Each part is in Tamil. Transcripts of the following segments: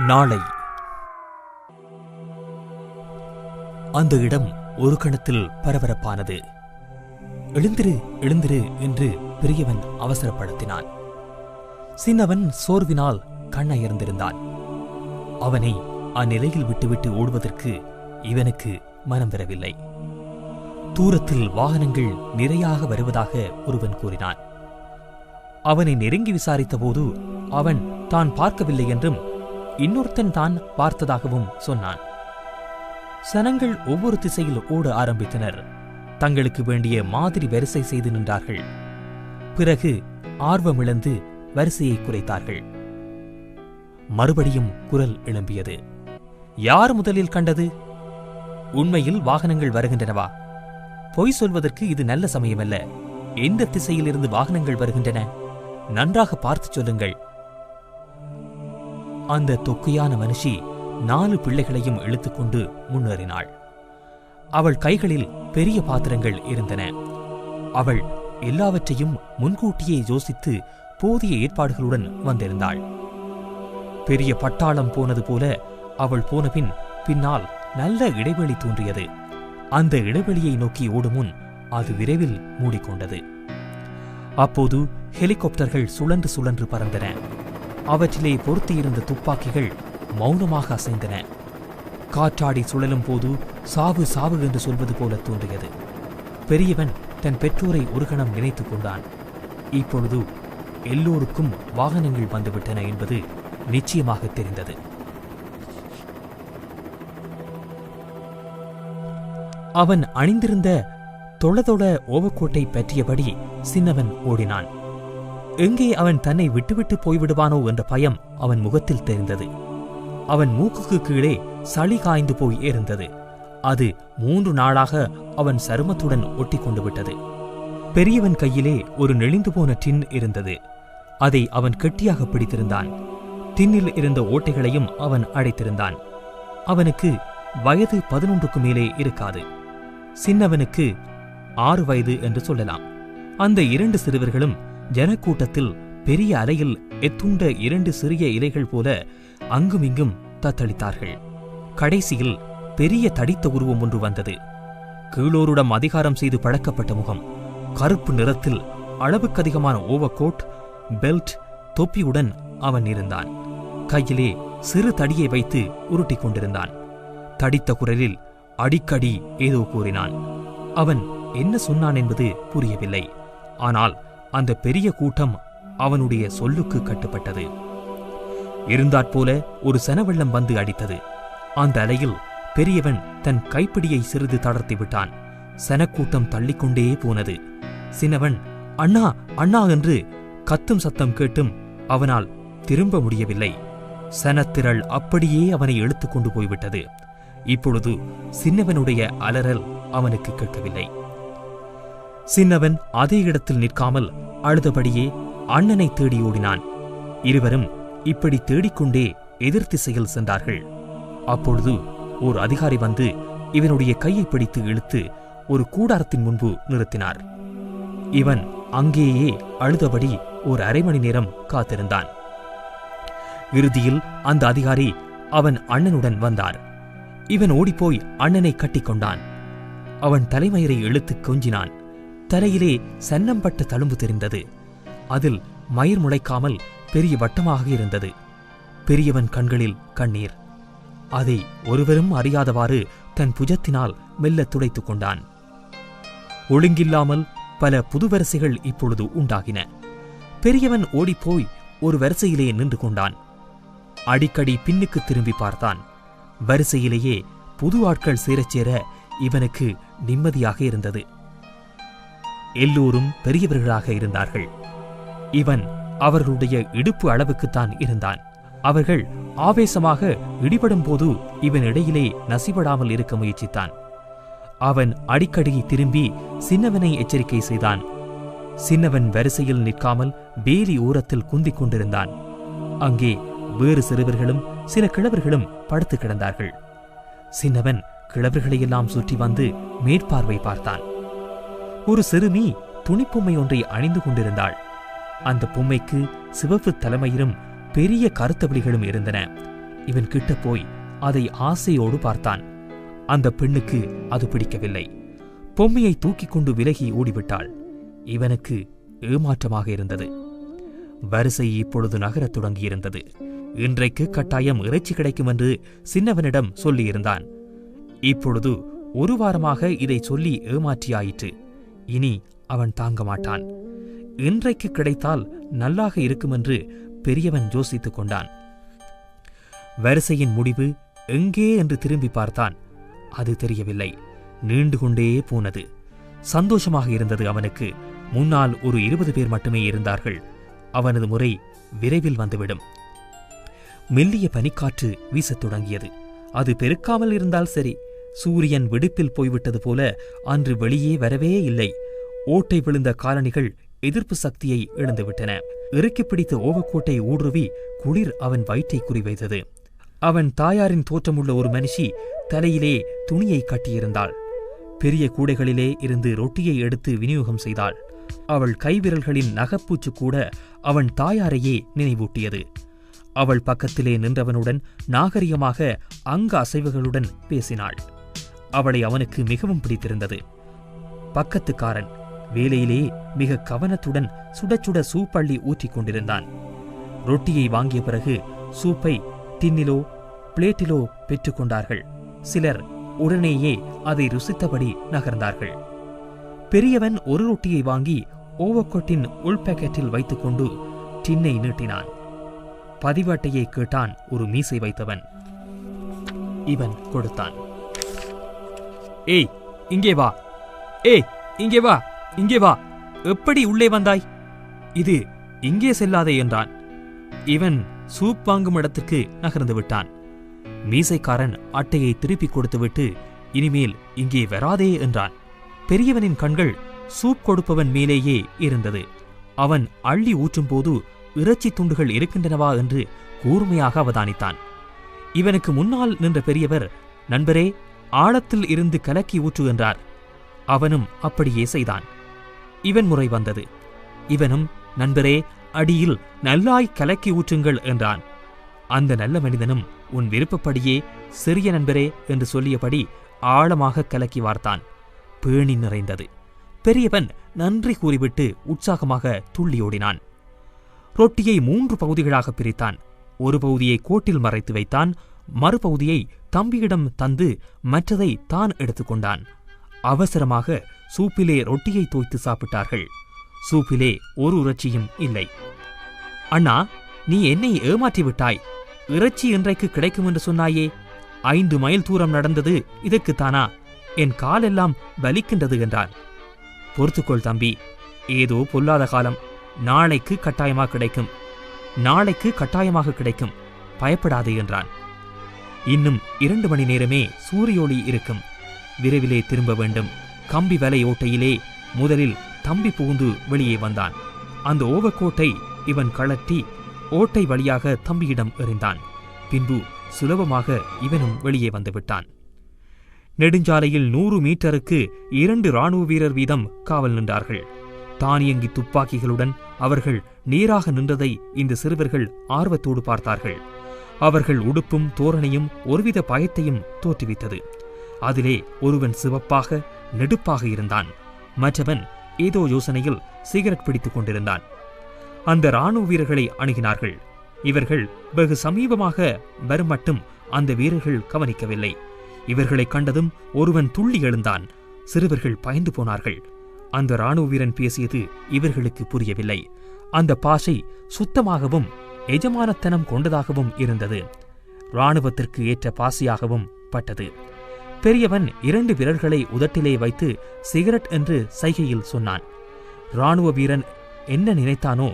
நாளை. அந்த இடம் ஒரு கணத்தில் பரபரப்பானது. எழுந்திரு எழுந்திரு என்று பெரியவன் அவசரப்படுத்தினான். சின்னவன் சோர்வினால் கண்ணயர்ந்திருந்தான். அவனை அந்நிலையில் விட்டுவிட்டு ஓடுவதற்கு இவனுக்கு மனம் வரவில்லை. தூரத்தில் வாகனங்கள் நிறையாக வருவதாக ஒருவன் கூறினான். அவனை நெருங்கி விசாரித்தபோது அவன் தான் பார்க்கவில்லை என்றும் இன்னொருத்தன் தான் பார்த்ததாகவும் சொன்னான். சனங்கள் ஒவ்வொரு திசையில் ஓட ஆரம்பித்தனர். தங்களுக்கு வேண்டிய மாதிரி வரிசை செய்து நின்றார்கள். பிறகு ஆர்வமிழந்து வரிசையை குறைத்தார்கள். மறுபடியும் குரல் எழும்பியது. யார் முதலில் கண்டது? உண்மையில் வாகனங்கள் வருகின்றனவா? பொய் சொல்வதற்கு இது நல்ல சமயமல்ல. எந்த திசையிலிருந்து வாகனங்கள் வருகின்றன? நன்றாக பார்த்து சொல்லுங்கள். அந்த தொக்கையான மனுஷி 4 பிள்ளைகளையும் இழுத்துக்கொண்டு முன்னேறினாள். அவள் கைகளில் பெரிய பாத்திரங்கள் இருந்தன. அவள் எல்லாவற்றையும் முன்கூட்டியே யோசித்து போதிய ஏற்பாடுகளுடன் வந்திருந்தாள். பெரிய பட்டாளம் போனது போல அவள் போனபின் பின்னால் நல்ல இடைவெளி தோன்றியது. அந்த இடைவெளியை நோக்கி ஓடுமுன் அது விரைவில் மூடிக்கொண்டது. அப்போது ஹெலிகாப்டர்கள் சுழன்று சுழன்று பறந்தன. அவற்றிலே பொருத்தியிருந்த துப்பாக்கிகள் மௌனமாக அசைந்தன. காற்றாடி சுழலும் போது சாவு சாவு என்று சொல்வது போல தோன்றியது. பெரியவன் தன் பெற்றோரை ஒரு கணம் நினைத்துக் கொண்டான். இப்பொழுது எல்லோருக்கும் வாகனங்கள் வந்துவிட்டன என்பது நிச்சயமாக தெரிந்தது. அவன் அணிந்திருந்த தொளதொள ஓவக்கோட்டை பற்றியபடி சின்னவன் ஓடினான். எங்கே அவன் தன்னை விட்டுவிட்டு போய்விடுவானோ என்ற பயம் அவன் முகத்தில் தெரிந்தது. அவன் மூக்குக்கு கீழே சளி காய்ந்து போய் இருந்தது. அது 3 நாளாக அவன் சருமத்துடன் ஒட்டி கொண்டு விட்டது. பெரியவன் கையிலே ஒரு நெளிந்து போன டின் இருந்தது. அதை அவன் கெட்டியாக பிடித்திருந்தான். டின்னில் இருந்த ஓட்டைகளையும் அவன் அடைத்திருந்தான். அவனுக்கு வயது 11க்கு மேலே இருக்காது. சின்னவனுக்கு 6 வயது என்று சொல்லலாம். அந்த 2 சிறுவர்களும் ஜனக்கூட்டத்தில் பெரிய அலையில் எத்துண்ட 2 சிறிய இலைகள் போல அங்குமிங்கும் தத்தளித்தார்கள். கடைசியில் பெரிய தடித்த உருவம் ஒன்று வந்தது. கீழோருடம் அதிகாரம் செய்து பழக்கப்பட்ட முகம், கருப்பு நிறத்தில் அளவுக்கதிகமான ஓவர்கோட், பெல்ட், தொப்பியுடன் அவன் இருந்தான். கையிலே சிறு தடியை வைத்து உருட்டிக் கொண்டிருந்தான். தடித்த குரலில் அடிக்கடி ஏதோ கூறினான். அவன் என்ன சொன்னான் என்பது புரியவில்லை. ஆனால் அந்த பெரிய கூட்டம் அவனுடைய சொல்லுக்கு கட்டுப்பட்டது. இருந்தாற்போல ஒரு சனவெள்ளம் வந்து அடித்தது. அந்த அலையில் பெரியவன் தன் கைப்பிடியை சிறிது தளர்த்தி விட்டான். சனக்கூட்டம் தள்ளிக்கொண்டே போனது. சின்னவன் அண்ணா அண்ணா என்று கத்தும் சத்தம் கேட்டும் அவனால் திரும்ப முடியவில்லை. சனத்திரள் அப்படியே அவனை இழுத்துக் கொண்டு போய்விட்டது. இப்பொழுது சின்னவனுடைய அலறல் அவனுக்கு கேட்கவில்லை. சின்னவன் அதே இடத்தில் நிற்காமல் அழுதபடியே அண்ணனை தேடி ஓடினான். இருவரும் இப்படி தேடிக்கொண்டே எதிர் திசையில் சென்றார்கள். அப்பொழுது ஓர் அதிகாரி வந்து இவனுடைய கையை பிடித்து இழுத்து ஒரு கூடாரத்தின் முன்பு நிறுத்தினார். இவன் அங்கேயே அழுதபடி ஒரு அரை மணி நேரம் காத்திருந்தான். இறுதியில் அந்த அதிகாரி அவன் அண்ணனுடன் வந்தார். இவன் ஓடிப்போய் அண்ணனை கட்டிக்கொண்டான். அவன் தலைமயிரை இழுத்து கொஞ்சினான். தலையிலே சன்னம்பட்ட தழும்பு தெரிந்தது. அதில் மயிர் முளைக்காமல் பெரிய வட்டமாக இருந்தது. பெரியவன் கண்களில் கண்ணீர். அதை ஒருவரும் அறியாதவாறு தன் புஜத்தினால் மெல்ல துடைத்துக் கொண்டான். ஒழுங்கில்லாமல் பல புது வரிசைகள் இப்பொழுது உண்டாகின. பெரியவன் ஓடிப்போய் ஒரு வரிசையிலே நின்று கொண்டான். அடிக்கடி பின்னுக்கு திரும்பி பார்த்தான். வரிசையிலேயே புது ஆட்கள் சேரச் சேர இவனுக்கு நிம்மதியாக இருந்தது. எல்லோரும் பெரியவர்களாக இருந்தார்கள். இவன் அவர்களுடைய இடுப்பு அளவுக்குத்தான் இருந்தான். அவர்கள் ஆவேசமாக இடிபடும் போது இவன் இடையிலே நசிபடாமல் இருக்க முயற்சித்தான். அவன் அடிக்கடி திரும்பி சின்னவனை எச்சரிக்கை செய்தான். சின்னவன் வரிசையில் நிற்காமல் வேலி ஓரத்தில் குந்திக் கொண்டிருந்தான். அங்கே வேறு சிறுவர்களும் சில கிழவர்களும் படுத்து கிடந்தார்கள். சின்னவன் கிழவர்களையெல்லாம் சுற்றி வந்து மேற்பார்வை பார்த்தான். ஒரு சிறுமி துணிப்பொம்மை ஒன்றை அணிந்து கொண்டிருந்தாள். அந்த பொம்மைக்கு சிவப்பு தலைமயிரும் பெரிய கருத்தவிழிகளும் இருந்தன. இவன் கிட்ட போய் அதை ஆசையோடு பார்த்தான். அந்த பெண்ணுக்கு அது பிடிக்கவில்லை. பொம்மையை தூக்கிக் கொண்டு விலகி ஓடிவிட்டாள். இவனுக்கு ஏமாற்றமாக இருந்தது. வரிசை இப்பொழுது நகரத் தொடங்கியிருந்தது. இன்றைக்கு கட்டாயம் இறைச்சி கிடைக்கும் என்று சின்னவனிடம் சொல்லியிருந்தான். இப்பொழுது ஒரு வாரமாக இதை சொல்லி ஏமாற்றியாயிற்று. இனி அவன் தாங்க மாட்டான். இன்றைக்கு கிடைத்தால் நல்லாக இருக்குமென்று பெரியவன் யோசித்துக் கொண்டான். வரிசையின் முடிவு எங்கே என்று திரும்பி பார்த்தான். அது தெரியவில்லை. நீண்டு கொண்டே போனது. சந்தோஷமாக இருந்தது அவனுக்கு. முன்னால் ஒரு 20 பேர் மட்டுமே இருந்தார்கள். அவனது முறை விரைவில் வந்துவிடும். மெல்லிய பனிக்காற்று வீசத் தொடங்கியது. அது பெருக்காமல் இருந்தால் சரி. சூரியன் வெடிப்பில் போய்விட்டது போல அன்று வெளியே வரவே இல்லை. ஓட்டை விழுந்த காலணிகள் எதிர்ப்பு சக்தியை இழந்துவிட்டன. இறுக்கி பிடித்த ஓவக்கோட்டை ஊடுருவி குளிர் அவன் வயிற்றை குறிவைத்தது. அவன் தாயாரின் தோற்றமுள்ள ஒரு மனுஷி தலையிலே துணியை கட்டியிருந்தாள். பெரிய கூடைகளிலே இருந்து ரொட்டியை எடுத்து விநியோகம் செய்தாள். அவள் கைவிரல்களின் நகப்பூச்சு கூட அவன் தாயாரையே நினைவூட்டியது. அவள் பக்கத்திலே நின்றவனுடன் நாகரிகமாக அங்க அசைவுகளுடன் பேசினாள். அவளை அவனுக்கு மிகவும் பிடித்திருந்தது. பக்கத்துக்காரன் வேலையிலே மிக கவனத்துடன் சுட சுட சூப்பள்ளி ஊற்றிக் கொண்டிருந்தான். ரொட்டியை வாங்கிய பிறகு சூப்பை டின்னிலோ பிளேட்டிலோ பெற்றுக்கொண்டார்கள். சிலர் உடனேயே அதை ருசித்தபடி நகர்ந்தார்கள். பெரியவன் ஒரு ரொட்டியை வாங்கி ஓவக்கோட்டின் உள் பாக்கெட்டில் வைத்துக்கொண்டு டின்னை நீட்டினான். பதிவட்டையை கேட்டான் ஒரு மீசை வைத்தவன். இவன் கொடுத்தான். ஏய், இங்கே வா. ஏய், இங்கே வா, இங்கே வா. எப்படி உள்ளே வந்தாய்? இது இங்கே செல்லாதே என்றான். இவன் சூப் வாங்கும் இடத்துக்கு நகர்ந்து விட்டான். மீசைக்காரன் அட்டையை திருப்பிக் கொடுத்துவிட்டு இனிமேல் இங்கே வராதே என்றான். பெரியவனின் கண்கள் சூப் கொடுப்பவன் மேலேயே இருந்தது. அவன் அள்ளி ஊற்றும்போது இறைச்சி துண்டுகள் இருக்கின்றனவா என்று கூர்மையாக அவதானித்தான். இவனுக்கு முன்னால் நின்ற பெரியவர், நண்பரே, ஆழத்தில் இருந்து கலக்கி ஊற்று என்றார். அவனும் அப்படியே செய்தான். இவன் முறை வந்தது. இவனும், நண்பரே, அடியில் நல்லாய் கலக்கி ஊற்றுங்கள் என்றான். அந்த நல்ல மனிதனும் உன் விருப்பப்படியே சிறிய நண்பரே என்று சொல்லியபடி ஆழமாக கலக்கி வார்த்தான். பேணி நிறைந்தது. பெரியவன் நன்றி கூறிவிட்டு உற்சாகமாக துள்ளியோடினான். ரொட்டியை 3 பகுதிகளாக பிரித்தான். ஒரு பகுதியை கோட்டில் மறைத்து வைத்தான். மறுபகுதியை தம்பியிடம் தந்து மற்றதை தான் எடுத்துக்கொண்டான். அவசரமாக சூப்பிலே ரொட்டியை தோய்த்து சாப்பிட்டார்கள். சூப்பிலே ஒரு இறைச்சியும் இல்லை. அண்ணா, நீ என்னை ஏமாற்றி விட்டாய். இறைச்சி இன்றைக்கு கிடைக்கும் என்று சொன்னாயே. 5 மைல் தூரம் நடந்தது இதற்குத்தானா? என் காலெல்லாம் வலிக்கின்றது என்றான். பொறுத்துக்கொள் தம்பி, ஏதோ பொல்லாத காலம். நாளைக்கு கட்டாயமாக கிடைக்கும். நாளைக்கு கட்டாயமாக கிடைக்கும். பயப்படாதே என்றான். இன்னும் 2 மணி நேரமே சூரியொளி இருக்கும். விரைவிலே திரும்ப வேண்டும். கம்பி வலை ஓட்டையிலே முதலில் தம்பி புகுந்து வெளியே வந்தான். அந்த ஓவக்கோட்டை இவன் கழற்றி ஓட்டை வழியாக தம்பியிடம் எறிந்தான். பின்பு சுலபமாக இவனும் வெளியே வந்துவிட்டான். நெடுஞ்சாலையில் 100 மீட்டருக்கு 2 இராணுவ வீரர் வீதம் காவல் நின்றார்கள். தானியங்கி துப்பாக்கிகளுடன் அவர்கள் நேராக நின்றதை இந்த சிறுவர்கள் ஆர்வத்தோடு பார்த்தார்கள். அவர்கள் உடுப்பும் தோரணையும் ஒருவித பயத்தையும் தோற்றுவித்தது. அதிலே ஒருவன் சிவப்பாக நெடுப்பாக இருந்தான். மற்றவன் ஏதோ யோசனையில் சிகரெட் பிடித்துக் கொண்டிருந்தான். அந்த இராணுவ வீரர்களை அணுகினார்கள். இவர்கள் வெகு சமீபமாக வரும் மட்டும் அந்த வீரர்கள் கவனிக்கவில்லை. இவர்களை கண்டதும் ஒருவன் துள்ளி எழுந்தான். சிறுவர்கள் பயந்து போனார்கள். அந்த இராணுவ வீரன் பேசியது இவர்களுக்கு புரியவில்லை. அந்த பாஷை சுத்தமாகவும் எஜமானத்தனம் கொண்டதாகவும் இருந்தது. இராணுவத்திற்கு ஏற்ற பாசையாகவும் பட்டது. பெரியவன் 2 விரல்களை உதட்டிலே வைத்து சிகரெட் என்று சைகையில் சொன்னான். இராணுவ வீரன் என்ன நினைத்தானோ,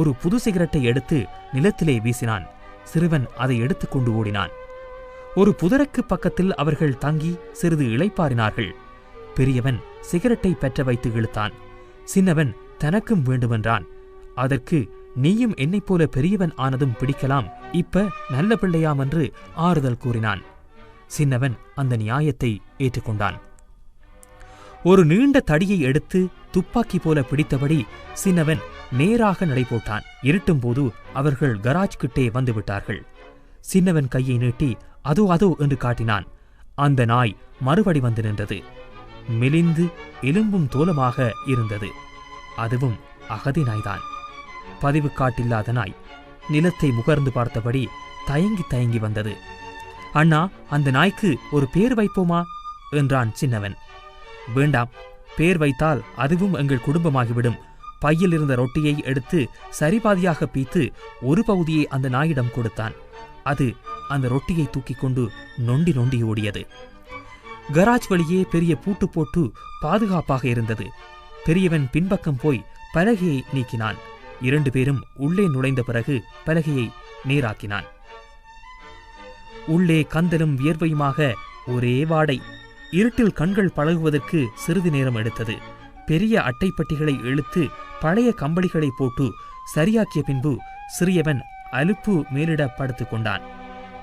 ஒரு புது சிகரெட்டை எடுத்து நிலத்திலே வீசினான். சிறுவன் அதை எடுத்துக்கொண்டு ஓடினான். ஒரு புதருக்கு பக்கத்தில் அவர்கள் தங்கி சிறிது இளைப்பாறினார்கள். பெரியவன் சிகரெட்டை பெற்ற வைத்து இழுத்தான். சின்னவன் தனக்கும் வேண்டுமென்றான். அதற்கு நீயும் என்னைப் போல பெரியவன் ஆனதும் பிடிக்கலாம், இப்ப நல்ல பிள்ளையாம் என்று ஆறுதல் கூறினான். சின்னவன் அந்த நியாயத்தை ஏற்றுக்கொண்டான். ஒரு நீண்ட தடியை எடுத்து துப்பாக்கி போல பிடித்தபடி சின்னவன் நேராக நடைபோட்டான். இருட்டும் போது அவர்கள் கராஜ் கிட்டே வந்துவிட்டார்கள். சின்னவன் கையை நீட்டி அதோ அதோ என்று காட்டினான். அந்த நாய் மறுபடி வந்து நின்றது. மெலிந்து எலும்பும் தோலமாக இருந்தது. அதுவும் அகதி நாய்தான். பதிவு காட்டில்லாத நாய் நிலத்தை முகர்ந்து பார்த்தபடி தயங்கி தயங்கி வந்தது. அண்ணா, அந்த நாய்க்கு ஒரு பேர் வைப்போமா என்றான் சின்னவன். வேண்டாம், பேர் வைத்தால் அதுவும் எங்கள் குடும்பமாகிவிடும். பையில் இருந்த ரொட்டியை எடுத்து சரிபாதியாக பீத்து ஒரு பகுதியை அந்த நாயிடம் கொடுத்தான். அது அந்த ரொட்டியை தூக்கிக் கொண்டு நொண்டி நொண்டி ஓடியது. கராஜ் வழியே பெரிய பூட்டு போட்டு பாதுகாப்பாக இருந்தது. பெரியவன் பின்பக்கம் போய் பலகையை நீக்கினான். 2 பேரும் உள்ளே நுழைந்த பிறகு பலகையை நேராக்கினான். உள்ளே கந்தலும் வியர்வையுமாக ஒரே வாடை. இருட்டில் கண்கள் பழகுவதற்கு சிறிது நேரம் எடுத்தது. பெரிய அட்டைப்பட்டிகளை இழுத்து பழைய கம்பளிகளை போட்டு சரியாக்கிய பின்பு சிறியவன் அலுப்பு மேலிட படுத்துக் கொண்டான்.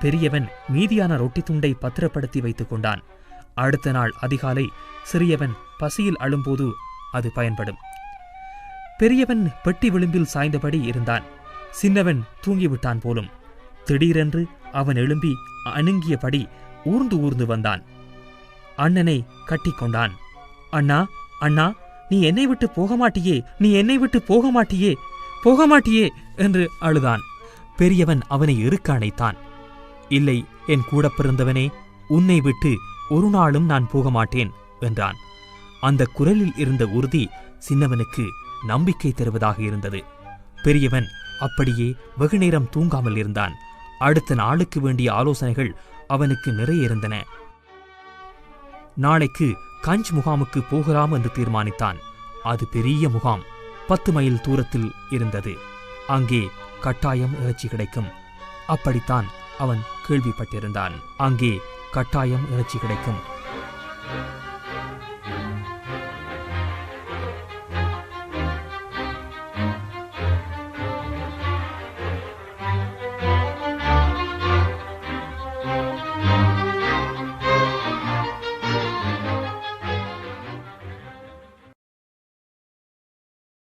பெரியவன் மீதியான ரொட்டி துண்டை பத்திரப்படுத்தி வைத்துக் கொண்டான். அடுத்த நாள் அதிகாலை சிறியவன் பசியில் அழும்போது அது பயன்படும். பெரியவன் பெட்டி விளிம்பில் சாய்ந்தபடி இருந்தான். சின்னவன் தூங்கிவிட்டான் போலும். திடீரென்று அவன் எழும்பி அணுங்கியபடி ஊர்ந்து ஊர்ந்து வந்தான். அண்ணனை கட்டிக்கொண்டான். அண்ணா, அண்ணா, நீ என்னை விட்டு போக மாட்டியே, நீ என்னை விட்டு போக மாட்டியே, போக மாட்டியே என்று அழுதான். பெரியவன் அவனை இறுக்க அணைத்தான். இல்லை, என் கூட பிறந்தவனே, உன்னை விட்டு ஒரு நாளும் நான் போக மாட்டேன் என்றான். அந்த குரலில் இருந்த உறுதி சின்னவனுக்கு நம்பிக்கை தருவதாக இருந்தது. பெரியவன் அப்படியே வெகுநேரம் தூங்காமல் இருந்தான். அடுத்த நாளுக்கு வேண்டிய ஆலோசனைகள் அவனுக்கு நிறைய இருந்தன. நாளைக்கு கஞ்ச் முகாமுக்கு போகலாம் என்று தீர்மானித்தான். அது பெரிய முகாம், 10 மைல் தூரத்தில் இருந்தது. அங்கே கட்டாயம் இறைச்சி கிடைக்கும். அப்படித்தான் அவன் கேள்விப்பட்டிருந்தான். அங்கே கட்டாயம் இறைச்சி கிடைக்கும்.